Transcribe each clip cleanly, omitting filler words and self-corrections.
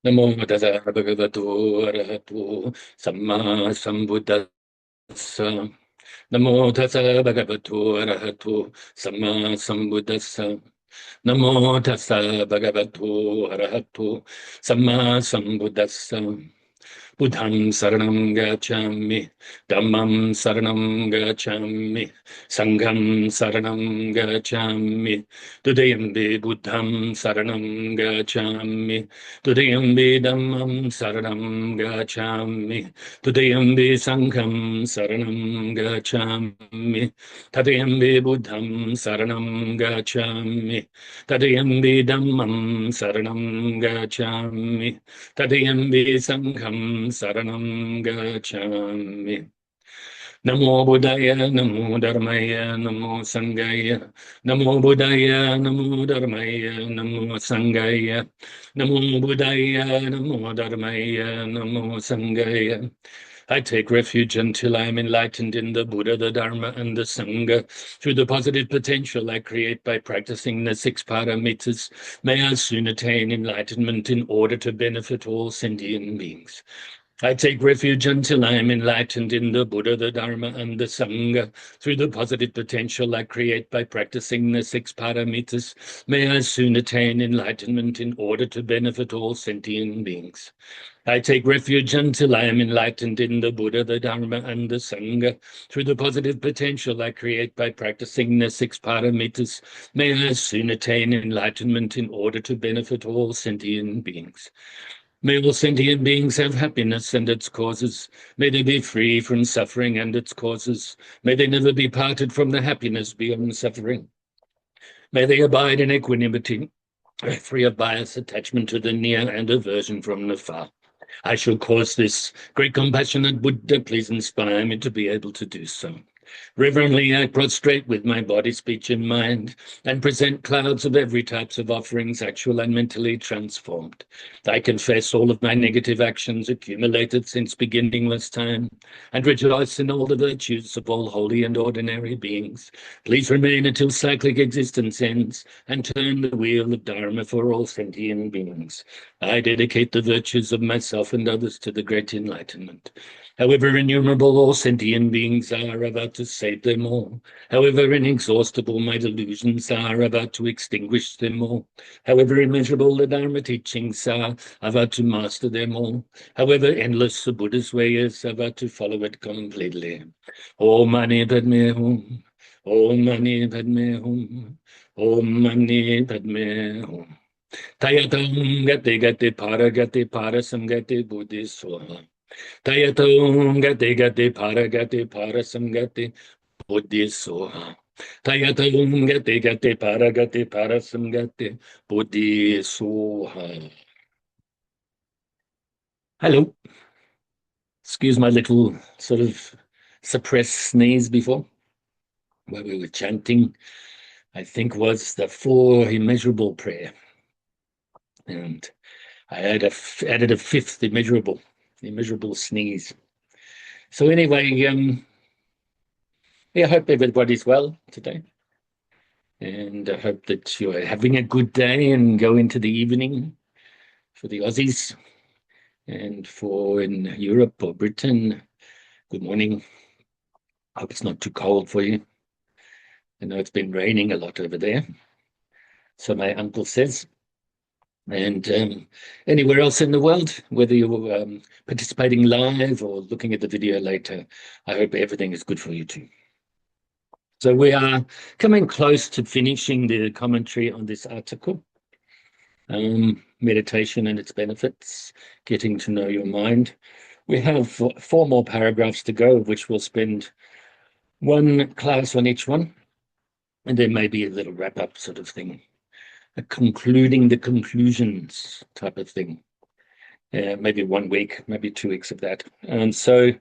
Namo Tassa Bhagavato Arahato Samma Sambuddhassa. Namo Tassa Bhagavato Arahato Samma Sambuddhassa. Namo Tassa Bhagavato Arahato Samma Sambuddhassa. Buddham Saranam Gacchami, Dhammam Saranam Gacchami, Sangham Saranam Gacchami, Tudayambi Buddham Saranam Gacchami, Tudayambi Dhammam Saranam Gacchami, Tudayambi Sangham Saranam Gacchami, Tadayambi Buddham Saranam Gacchami, Tadayambi Dhammam Saranam Gacchami, Tadayambi Sangham Saranam Gacchami. Namo Buddhaya, Namo Dharmaya, Namo Sanghaya. Namo Buddhaya, Namo Dharmaya, Namo Sanghaya. Namo Buddhaya, Namo Dharmaya, Namo Sanghaya. I take refuge until I am enlightened in the Buddha, the Dharma, and the Sangha. Through the positive potential I create by practicing the six paramitas, may I soon attain enlightenment in order to benefit all sentient beings. I take refuge until I am enlightened in the Buddha, the Dharma, and the Sangha. Through the positive potential I create by practicing the six paramitas, may I soon attain enlightenment in order to benefit all sentient beings. I take refuge until I am enlightened in the Buddha, the Dharma, and the Sangha. Through the positive potential I create by practicing the six paramitas, may I soon attain enlightenment in order to benefit all sentient beings. May all sentient beings have happiness and its causes. May they be free from suffering and its causes. May they never be parted from the happiness beyond suffering. May they abide in equanimity, free of bias, attachment to the near, and aversion from the far. I shall cause this great compassionate Buddha please inspire me to be able to do so. Reverently I prostrate with my body, speech, and mind, and present clouds of every types of offerings, actual and mentally transformed. I confess all of my negative actions accumulated since beginningless time, and rejoice in all the virtues of all holy and ordinary beings. Please remain until cyclic existence ends, and turn the wheel of Dharma for all sentient beings. I dedicate the virtues of myself and others to the great enlightenment. However innumerable all sentient beings are, about to save them all. However inexhaustible my delusions are, about to extinguish them all. However immeasurable the Dharma teachings are, about to master them all. However endless the Buddha's way is, about to follow it completely. Om Mani Padme Hum. Om Mani Padme Hum. Om Mani Padme Hum. Tayatam Gate Gate Parasamgate Buddhi Swaha. Tayatam Gate Parasamgate Buddhi Soha. Tayatam Gate Parasamgate Buddhi Soha. Hello. Excuse my little sort of suppressed sneeze before, where we were chanting, I think was the four immeasurable prayer. And I added a fifth immeasurable sneeze. So anyway, I hope everybody's well today. And I hope that you're having a good day and go into the evening for the Aussies, and for in Europe or Britain, good morning. I hope it's not too cold for you. I know it's been raining a lot over there, so my uncle says. And anywhere else in the world, whether you're participating live or looking at the video later, I hope everything is good for you too. So we are coming close to finishing the commentary on this article, meditation and its benefits, getting to know your mind. We have four more paragraphs to go, which we'll spend one class on each one, and there may be a little wrap-up sort of thing, a concluding the conclusions type of thing. Maybe 1 week, maybe 2 weeks of that. And so,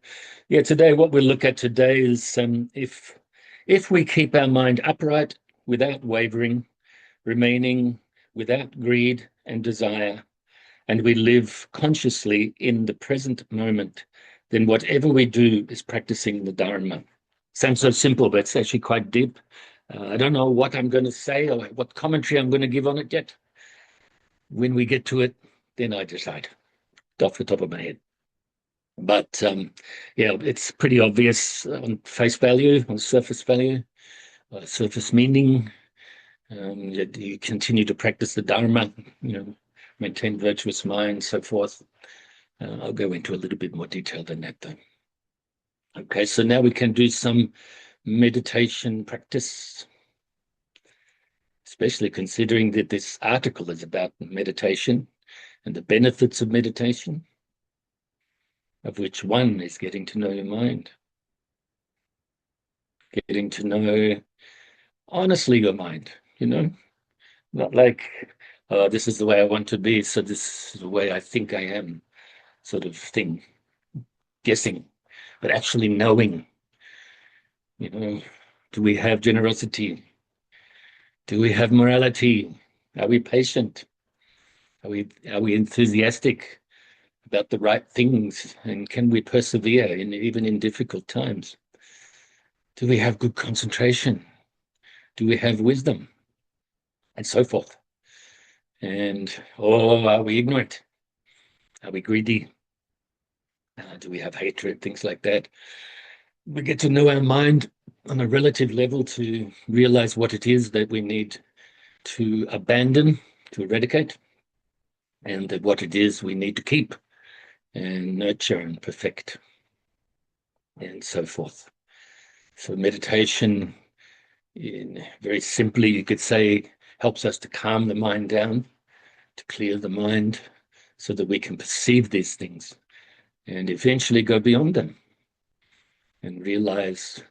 yeah, today, what we'll look at today is if we keep our mind upright without wavering, remaining without greed and desire, and we live consciously in the present moment, then whatever we do is practicing the Dharma. Sounds so simple, but it's actually quite deep. I don't know what I'm going to say or what commentary I'm going to give on it yet. When we get to it, then I decide off the top of my head. But yeah, it's pretty obvious on face value, on surface value, surface meaning. You continue to practice the Dharma, maintain virtuous mind, so forth. I'll go into a little bit more detail than that, though. Okay, so now we can do some meditation practice, especially considering that this article is about meditation and the benefits of meditation, of which one is getting to know your mind, getting to know honestly your mind, not like, this is the way I want to be, so this is the way I think I am, sort of thing, guessing, but actually knowing, do we have generosity? Do we have morality? Are we patient? Are we enthusiastic about the right things? And can we persevere even in difficult times? Do we have good concentration? Do we have wisdom? And so forth. And, are we ignorant? Are we greedy? Do we have hatred? Things like that. We get to know our mind on a relative level to realize what it is that we need to abandon, to eradicate, and that what it is we need to keep and nurture and perfect, and so forth. So meditation, very simply, you could say, helps us to calm the mind down, to clear the mind, so that we can perceive these things and eventually go beyond them and realize,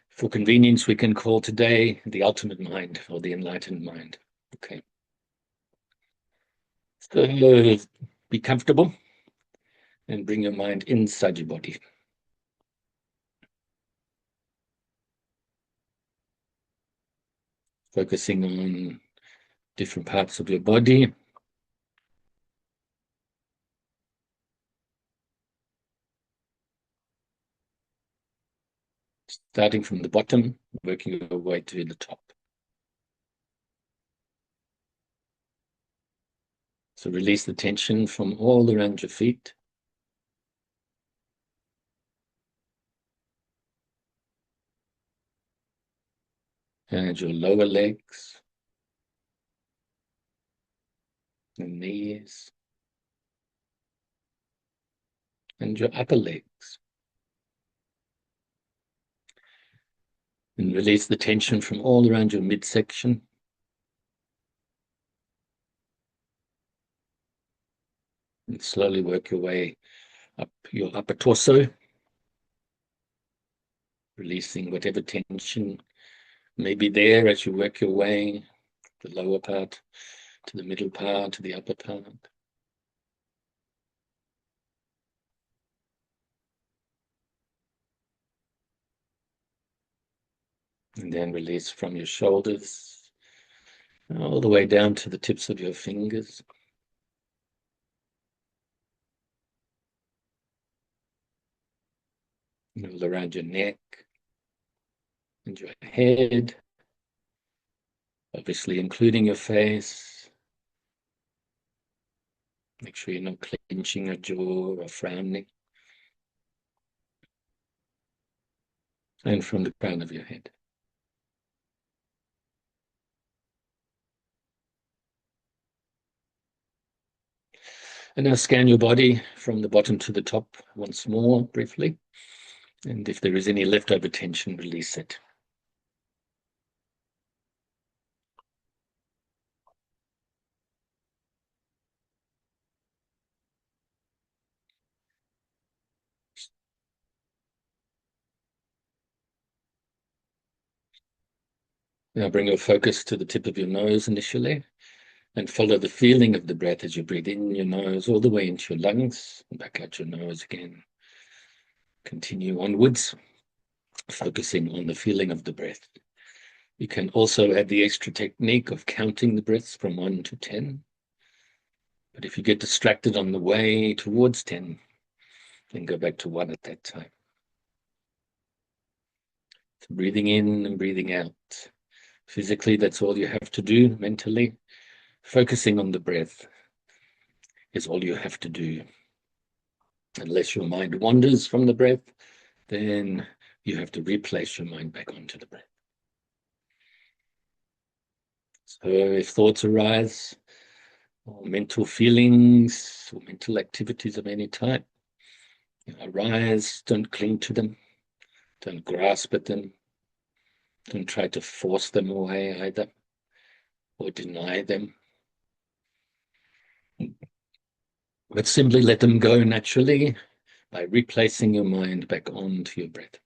for convenience, we can call today the ultimate mind or the enlightened mind. Okay. So be comfortable and bring your mind inside your body. Focusing on different parts of your body. Starting from the bottom, working your way to the top. So release the tension from all around your feet. And your lower legs, the knees, and your upper legs. And release the tension from all around your midsection. And slowly work your way up your upper torso, releasing whatever tension may be there as you work your way, the lower part, to the middle part, to the upper part. And then release from your shoulders, all the way down to the tips of your fingers. All around your neck and your head, obviously including your face. Make sure you're not clenching your jaw or frowning. And from the crown of your head. And now scan your body from the bottom to the top once more, briefly. And if there is any leftover tension, release it. Now bring your focus to the tip of your nose initially, and follow the feeling of the breath as you breathe in your nose all the way into your lungs, and back out your nose again. Continue onwards, focusing on the feeling of the breath. You can also add the extra technique of counting the breaths from 1 to 10. But if you get distracted on the way towards 10, then go back to 1 at that time. So breathing in and breathing out. Physically, that's all you have to do. Mentally, focusing on the breath. is all you have to do. Unless your mind wanders from the breath, then you have to replace your mind back onto the breath. So if thoughts arise, or mental feelings, or mental activities of any type arise, don't cling to them, don't grasp at them, don't try to force them away either, or deny them. But simply let them go naturally by replacing your mind back onto your breath.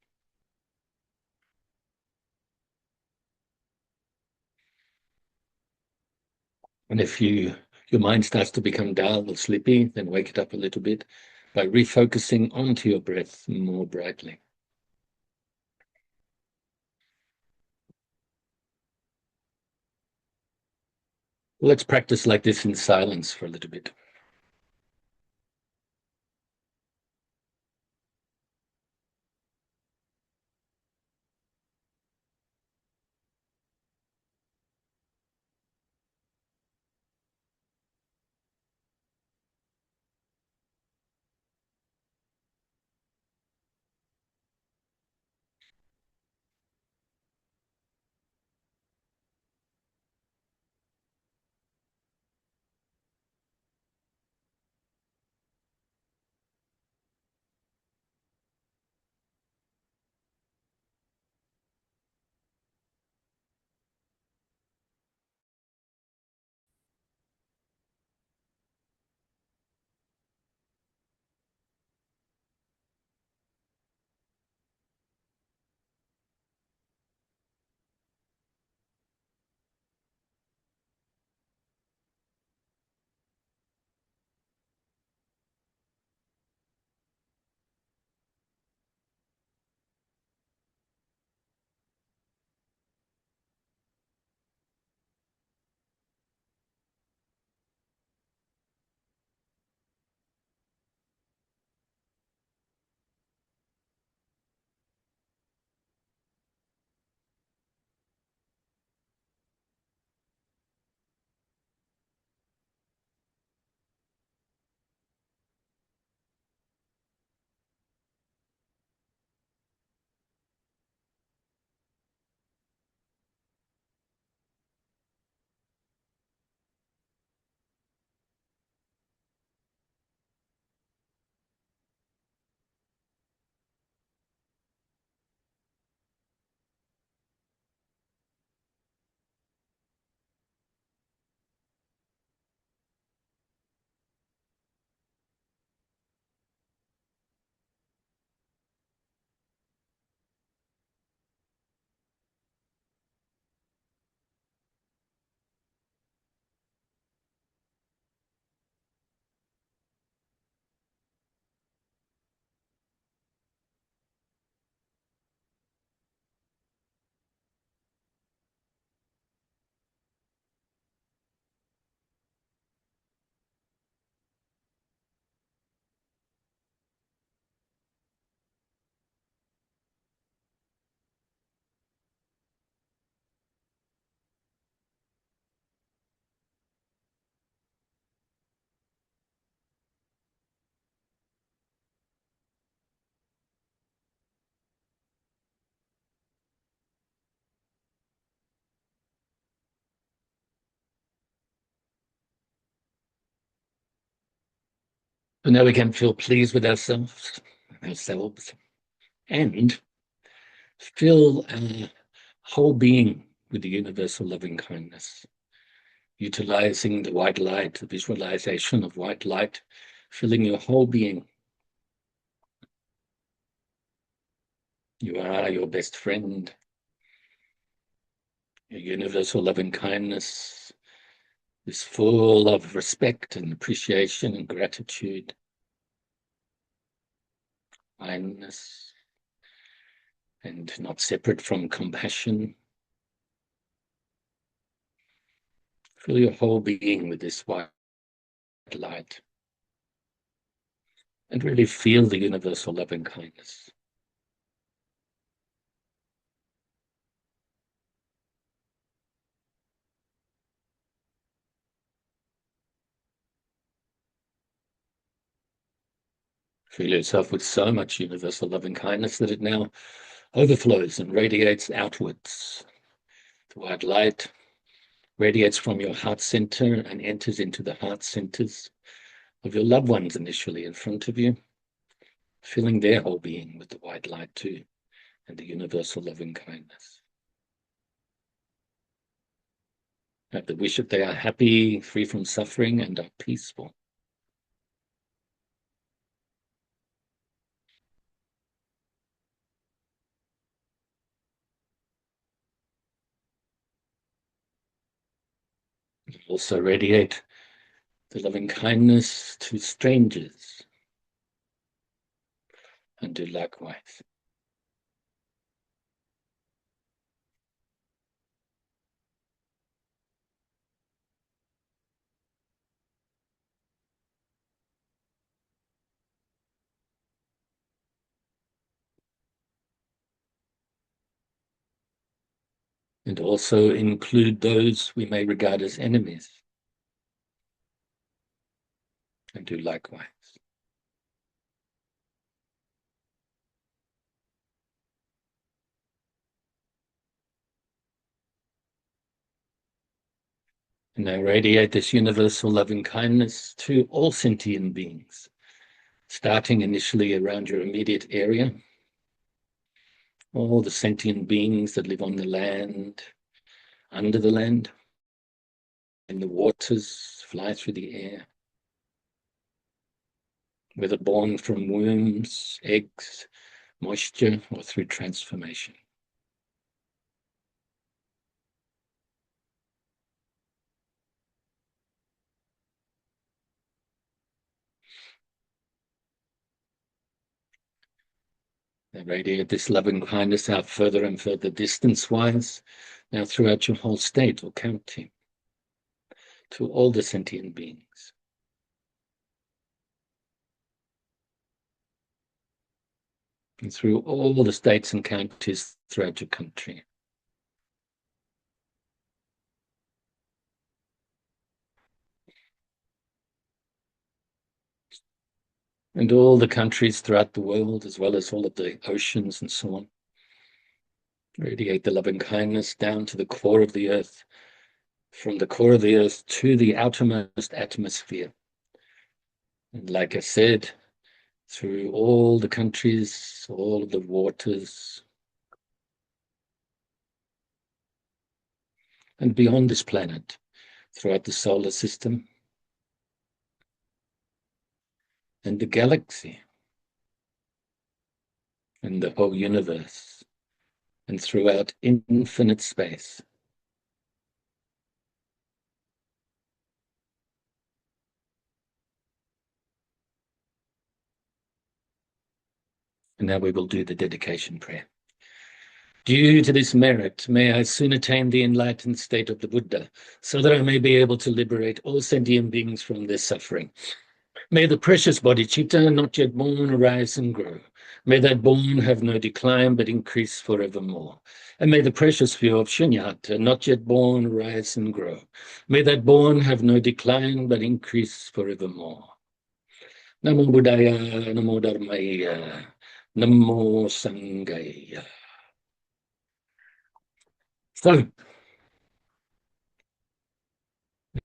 And if your mind starts to become dull or sleepy, then wake it up a little bit by refocusing onto your breath more brightly. Let's practice like this in silence for a little bit. So now we can feel pleased with ourselves, and fill our whole being with the universal loving kindness, utilizing the white light, the visualization of white light, filling your whole being. You are your best friend. Your universal loving kindness is full of respect and appreciation and gratitude, kindness, and not separate from compassion. Fill your whole being with this white light and really feel the universal loving kindness. Fill yourself with so much universal loving kindness that it now overflows and radiates outwards. The white light radiates from your heart center and enters into the heart centers of your loved ones initially in front of you, filling their whole being with the white light too, and the universal loving kindness. Have the wish that they are happy, free from suffering, and are peaceful. Also radiate the loving kindness to strangers, and do likewise. And also include those we may regard as enemies, and do likewise. And now radiate this universal loving kindness to all sentient beings, starting initially around your immediate area. All the sentient beings that live on the land, under the land, in the waters, fly through the air, whether born from wombs, eggs, moisture, or through transformation. And radiate this loving kindness out further and further distance-wise, now throughout your whole state or county, to all the sentient beings. And through all the states and counties throughout your country. And all the countries throughout the world, as well as all of the oceans and so on. Radiate the loving kindness down to the core of the earth, from the core of the earth to the outermost atmosphere. And like I said, through all the countries, all of the waters, and beyond this planet, throughout the solar system, and the galaxy, and the whole universe, and throughout infinite space. And now we will do the dedication prayer. Due to this merit, may I soon attain the enlightened state of the Buddha, so that I may be able to liberate all sentient beings from their suffering. May the precious bodhicitta not yet born arise and grow. May that born have no decline but increase forevermore. And may the precious few of shunyata not yet born arise and grow. May that born have no decline but increase forevermore. Namo Buddhaya, Namo Dharmaya, Namo Sanghaya. So,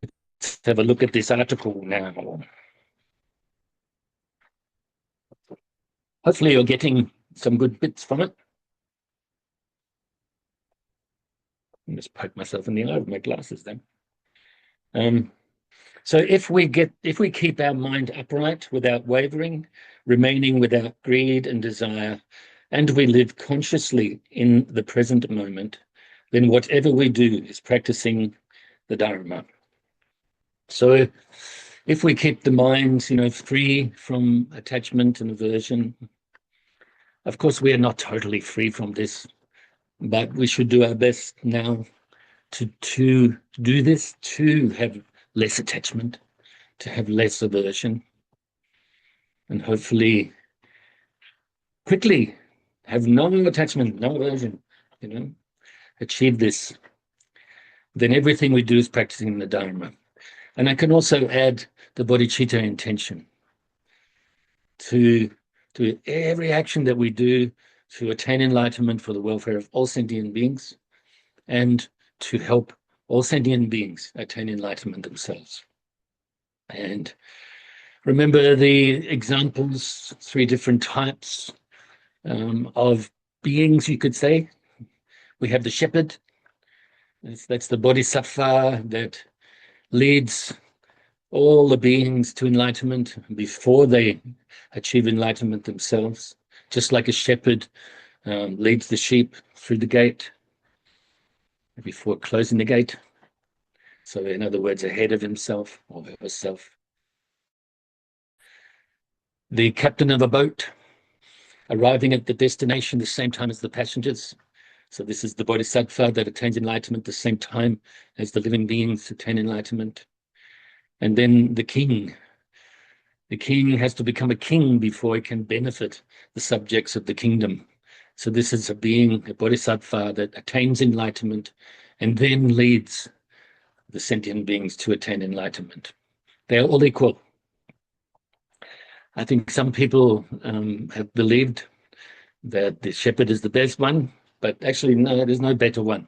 let's have a look at this article now. Hopefully you're getting some good bits from it. I just poke myself in the eye with my glasses then. So if we keep our mind upright without wavering, remaining without greed and desire, and we live consciously in the present moment, then whatever we do is practicing the Dharma. So if we keep the mind, free from attachment and aversion, of course we are not totally free from this, but we should do our best now to do this, to have less attachment, to have less aversion, and hopefully quickly have no attachment, no aversion, achieve this. Then everything we do is practicing the Dharma. And I can also add the bodhicitta intention to to every action that we do to attain enlightenment for the welfare of all sentient beings and to help all sentient beings attain enlightenment themselves. And remember the examples, 3 different types of beings, you could say. We have the shepherd. That's the bodhisattva that leads all the beings to enlightenment before they achieve enlightenment themselves, just like a shepherd leads the sheep through the gate before closing the gate. So in other words, ahead of himself or herself. The captain of a boat arriving at the destination the same time as the passengers. So this is the bodhisattva that attains enlightenment the same time as the living beings attain enlightenment. And then the king. The king has to become a king before he can benefit the subjects of the kingdom. So this is a being, a bodhisattva that attains enlightenment and then leads the sentient beings to attain enlightenment. They are all equal. I think some people have believed that the shepherd is the best one, but actually, no, there's no better one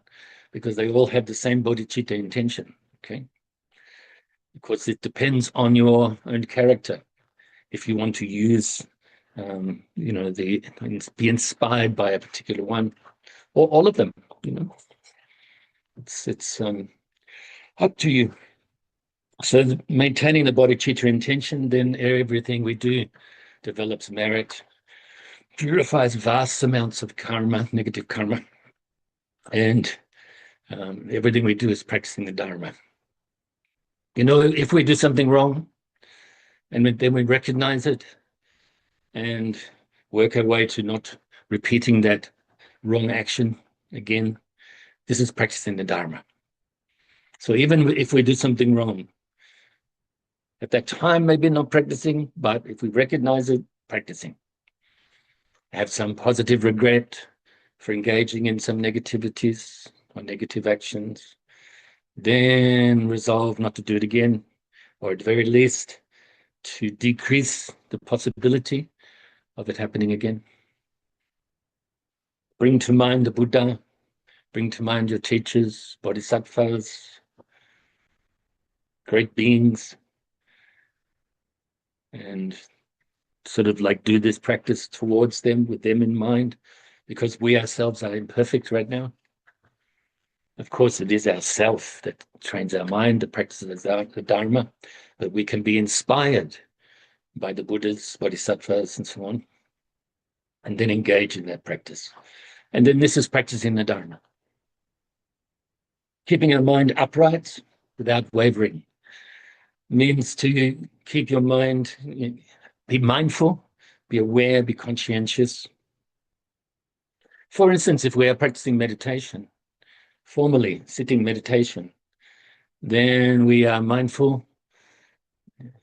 because they all have the same bodhicitta intention, okay? Of course, it depends on your own character. If you want to use, be inspired by a particular one, or all of them, it's up to you. So maintaining the bodhicitta intention, then everything we do develops merit, purifies vast amounts of karma, negative karma, and everything we do is practicing the Dharma. If we do something wrong, and then we recognize it and work our way to not repeating that wrong action again, this is practicing the Dharma. So even if we do something wrong, at that time, maybe not practicing, but if we recognize it, practicing. Have some positive regret for engaging in some negativities or negative actions, then resolve not to do it again, or at the very least, to decrease the possibility of it happening again. Bring to mind the Buddha, bring to mind your teachers, bodhisattvas, great beings, and sort of like do this practice towards them, with them in mind, because we ourselves are imperfect right now. Of course, it is ourself that trains our mind, that practices the Dharma, but we can be inspired by the Buddhas, bodhisattvas, and so on, and then engage in that practice. And then this is practicing the Dharma. Keeping our mind upright without wavering means to keep your mind, be mindful, be aware, be conscientious. For instance, if we are practicing meditation, formally sitting meditation, then we are mindful.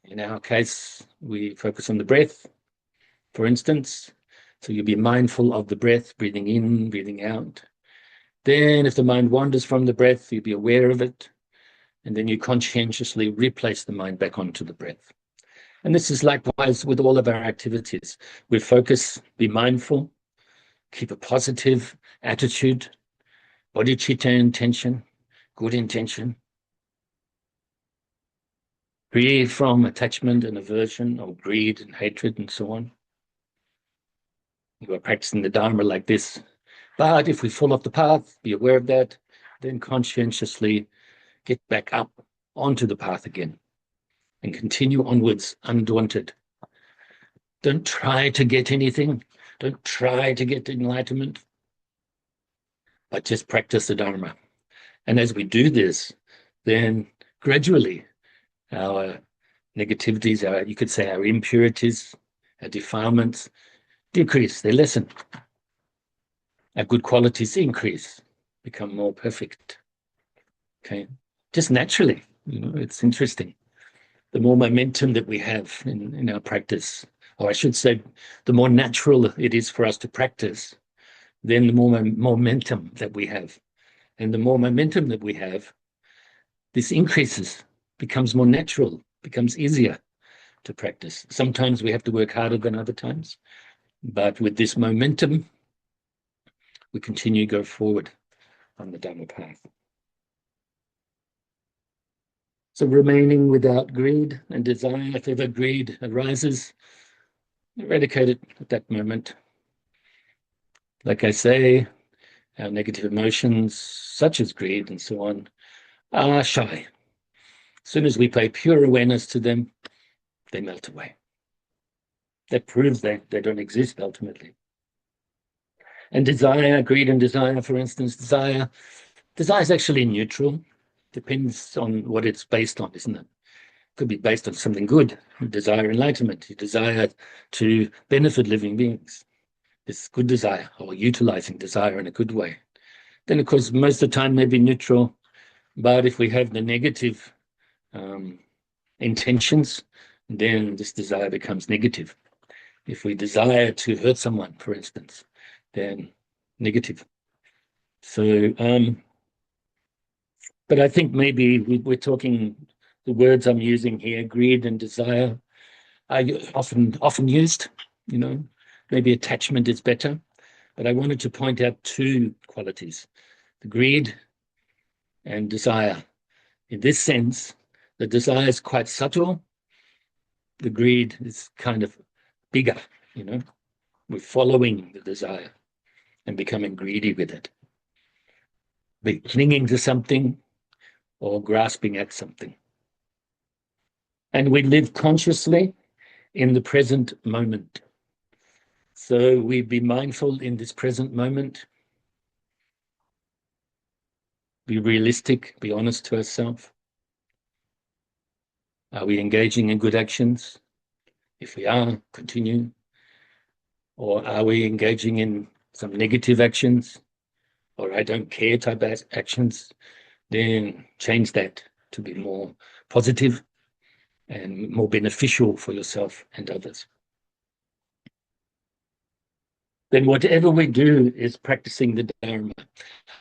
In our case, we focus on the breath, for instance. So you'll be mindful of the breath, breathing in, breathing out. Then if the mind wanders from the breath, you'll be aware of it. And then you conscientiously replace the mind back onto the breath. And this is likewise with all of our activities. We focus, be mindful, keep a positive attitude, bodhicitta intention, good intention. Free from attachment and aversion or greed and hatred and so on. You are practicing the Dharma like this. But if we fall off the path, be aware of that, then conscientiously get back up onto the path again and continue onwards undaunted. Don't try to get anything. Don't try to get enlightenment, but just practice the Dharma. And as we do this, then gradually our negativities, you could say our impurities, our defilements decrease, they lessen. Our good qualities increase, become more perfect. Okay, just naturally, it's interesting. The more momentum that we have in our practice, or I should say, the more natural it is for us to practice, then the more momentum that we have. And the more momentum that we have, this increases, becomes more natural, becomes easier to practice. Sometimes we have to work harder than other times, But with this momentum, we continue to go forward on the Dharma path. So remaining without greed and desire, if ever greed arises, eradicate it at that moment. Like I say, our negative emotions, such as greed and so on, are shy. As soon as we pay pure awareness to them, they melt away. That proves that they don't exist ultimately. And desire, greed and desire, for instance, desire is actually neutral. Depends on what it's based on, isn't it? Could be based on something good. You desire enlightenment. You desire to benefit living beings. It's good desire, or utilizing desire in a good way. Then, of course, most of the time may be neutral. But if we have the negative intentions, then this desire becomes negative. If we desire to hurt someone, for instance, then negative. So, but I think maybe we're talking, the words I'm using here, greed and desire, are often used, maybe attachment is better. But I wanted to point out two qualities, the greed and desire. In this sense, the desire is quite subtle. The greed is kind of bigger, We're following the desire and becoming greedy with it. We're clinging to something or grasping at something. And we live consciously in the present moment. So we be mindful in this present moment. Be realistic, be honest to ourselves. Are we engaging in good actions? If we are, continue. Or are we engaging in some negative actions, or I don't care type actions? Then change that to be more positive and more beneficial for yourself and others. Then whatever we do is practicing the Dharma.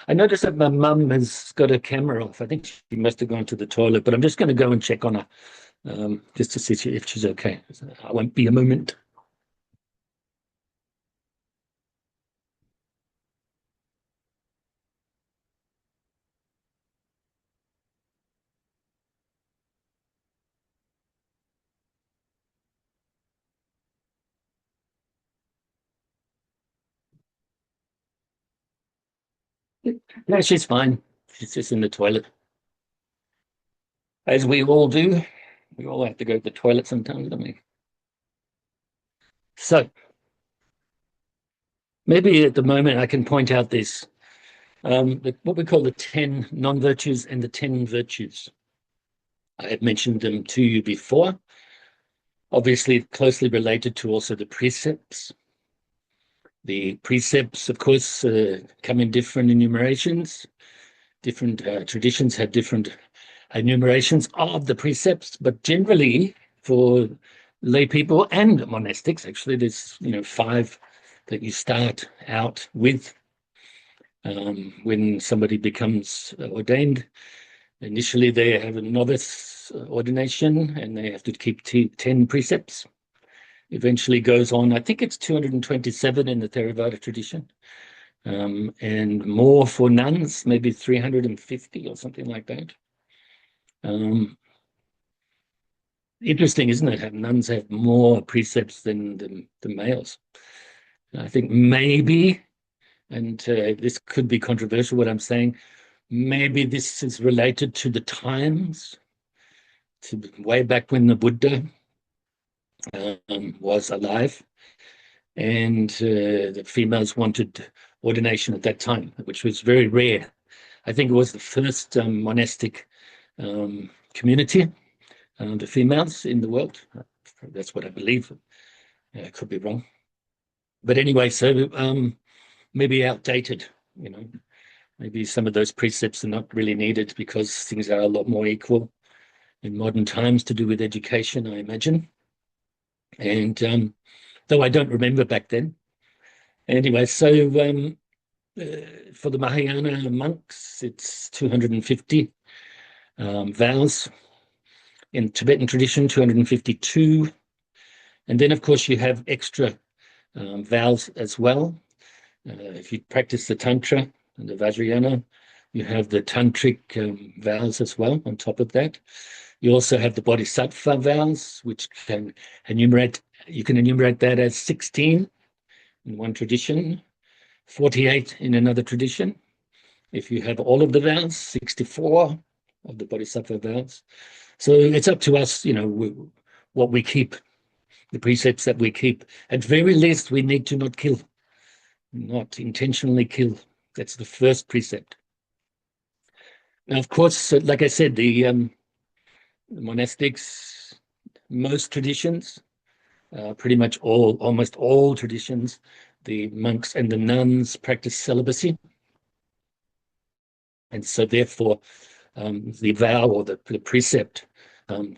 I noticed that my mum has got her camera off. I think she must have gone to the toilet, but I'm just going to go and check on her just to see if she's okay. I won't be a moment. No, she's fine. She's just in the toilet. As we all do. We all have to go to the toilet sometimes, don't we? So, maybe at the moment I can point out this, what we call the 10 non-virtues and the 10 virtues. I have mentioned them to you before. Obviously, closely related to also the precepts. The precepts, of course, come in different enumerations. Different traditions have different enumerations of the precepts, but generally for lay people and monastics, actually, there's 5 that you start out with when somebody becomes ordained. Initially, they have a novice ordination, and they have to keep 10 precepts. Eventually goes on, I think it's 227 in the Theravada tradition, and more for nuns, maybe 350 or something like that. Interesting, isn't it? How nuns have more precepts than the males. I think maybe, and this could be controversial what I'm saying, maybe this is related to the times, to way back when the Buddha was alive, and the females wanted ordination at that time, which was very rare. I think it was the first monastic community, the females in the world. That's what I believe. I could be wrong. But anyway, so maybe outdated, maybe some of those precepts are not really needed because things are a lot more equal in modern times to do with education, I imagine. And though I don't remember back then. Anyway, so for the Mahayana monks, it's 250 vows. In Tibetan tradition, 252. And then, of course, you have extra vows as well. If you practice the Tantra and the Vajrayana, you have the Tantric vows as well on top of that. You also have the Bodhisattva vows, which can enumerate, you can enumerate that as 16 in one tradition, 48 in another tradition. If you have all of the vows, 64 of the Bodhisattva vows. So it's up to us, what we keep, the precepts that we keep. At very least, we need to not kill, not intentionally kill. That's the first precept. Now, of course, like I said, the monastics, most traditions, pretty much almost all traditions, the monks and the nuns practice celibacy. And so therefore, the vow or the precept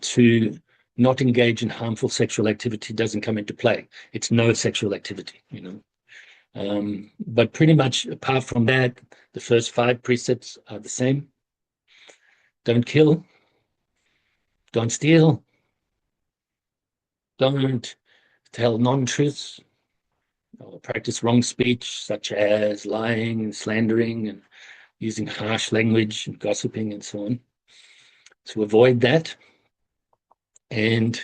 to not engage in harmful sexual activity doesn't come into play. It's no sexual activity, But pretty much apart from that, the first 5 precepts are the same. Don't kill, don't steal, don't tell non-truths, or practice wrong speech, such as lying and slandering and using harsh language and gossiping and so on. To avoid that. And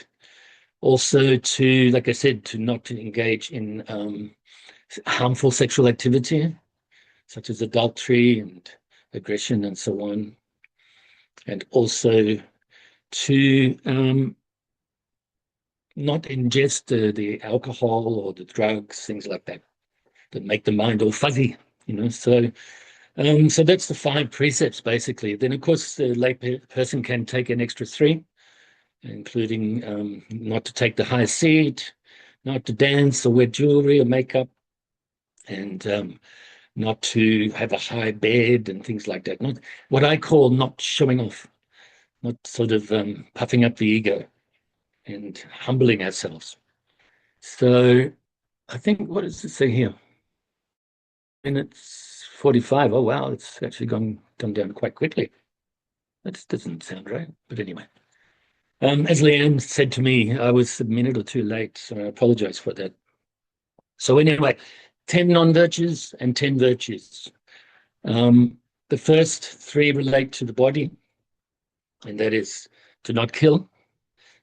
also to, like I said, to not engage in harmful sexual activity, such as adultery and aggression and so on. And also to not ingest the alcohol or the drugs, things like that make the mind all fuzzy, So that's the 5 precepts, basically. Then, of course, the lay person can take an extra 3, including not to take the high seat, not to dance or wear jewelry or makeup, and not to have a high bed and things like that. Not what I call not showing off, not sort of puffing up the ego and humbling ourselves. So I think, what does it say here? Minutes 45. Oh, wow, it's actually gone down quite quickly. That doesn't sound right, but anyway. As Leanne said to me, I was a minute or 2 late, so I apologize for that. So anyway, 10 non-virtues and 10 virtues. The first 3 relate to the body, and that is to not kill,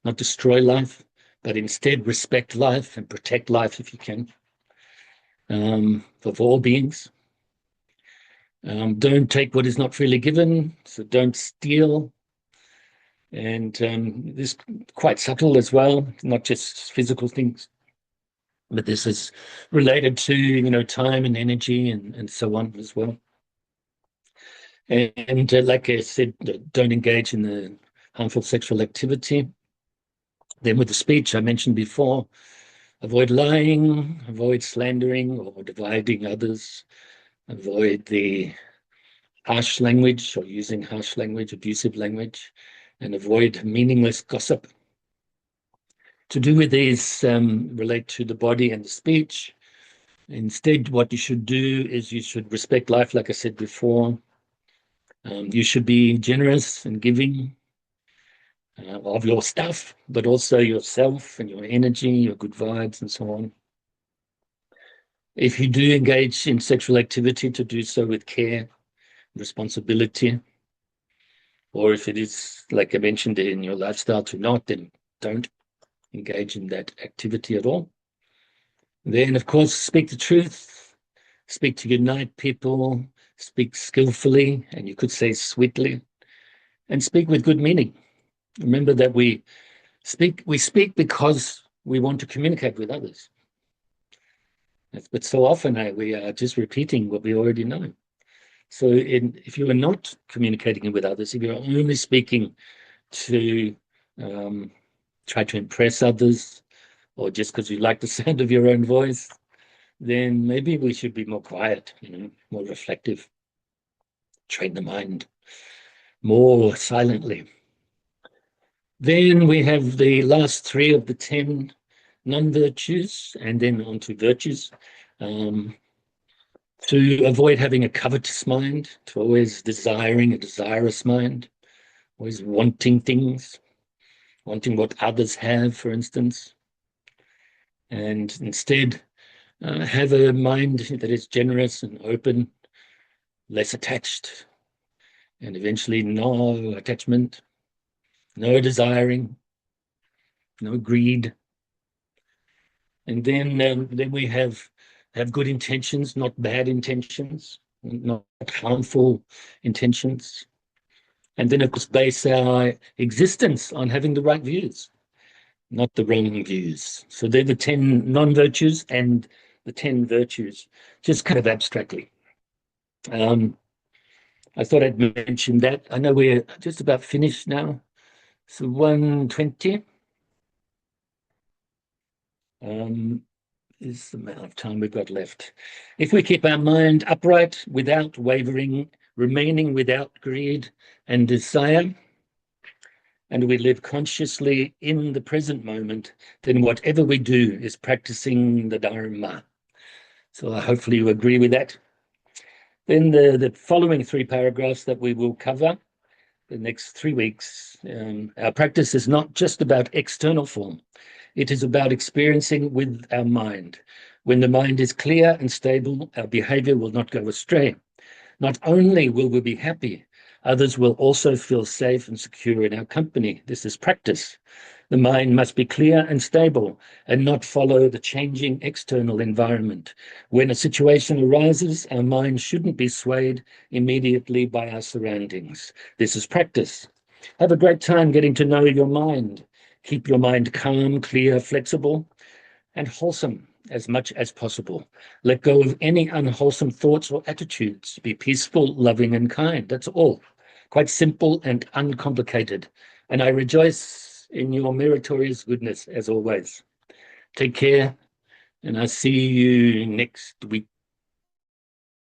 not destroy life, but instead respect life and protect life if you can, of all beings. Don't take what is not freely given, so don't steal. And this is quite subtle as well, not just physical things, but this is related to, time and energy and so on as well. And like I said, don't engage in the harmful sexual activity. Then with the speech I mentioned before, avoid lying, avoid slandering or dividing others, avoid the harsh language or using harsh language, abusive language, and avoid meaningless gossip. To do with these relate to the body and the speech. Instead, what you should do is you should respect life, like I said before. You should be generous and giving of your stuff, but also yourself and your energy, your good vibes, and so on. If you do engage in sexual activity, to do so with care, responsibility, or if it is, like I mentioned, in your lifestyle to not, then don't engage in that activity at all. Then, of course, speak the truth, speak to unite people, speak skillfully, and you could say sweetly, and speak with good meaning. Remember that we speak because we want to communicate with others. But so often we are just repeating what we already know. So if you are not communicating with others, if you're only speaking to try to impress others, or just because you like the sound of your own voice, then maybe we should be more quiet, more reflective, train the mind more silently. Then we have the last 3 of the 10 non-virtues, and then on to virtues. To avoid having a covetous mind, to always desiring a desirous mind, always wanting things, wanting what others have, for instance. And instead, Have a mind that is generous and open, less attached, and eventually no attachment, no desiring, no greed. And then we have good intentions, not bad intentions, not harmful intentions. And then, of course, base our existence on having the right views, not the wrong views. So they're the 10 non-virtues and the 10 virtues, just kind of abstractly. I thought I'd mention that. I know we're just about finished now. So 1:20 is the amount of time we've got left. If we keep our mind upright, without wavering, remaining without greed and desire, and we live consciously in the present moment, then whatever we do is practicing the Dharma. So hopefully you agree with that. Then the following 3 paragraphs that we will cover the next 3 weeks. Our practice is not just about external form. It is about experiencing with our mind. When the mind is clear and stable, our behavior will not go astray. Not only will we be happy, others will also feel safe and secure in our company. This is practice. The mind must be clear and stable and not follow the changing external environment. When a situation arises, our mind shouldn't be swayed immediately by our surroundings. This is practice. Have a great time getting to know your mind. Keep your mind calm, clear, flexible, and wholesome as much as possible. Let go of any unwholesome thoughts or attitudes. Be peaceful, loving, and kind. That's all. Quite simple and uncomplicated. And I rejoice in your meritorious goodness, as always. Take care, and I'll see you next week.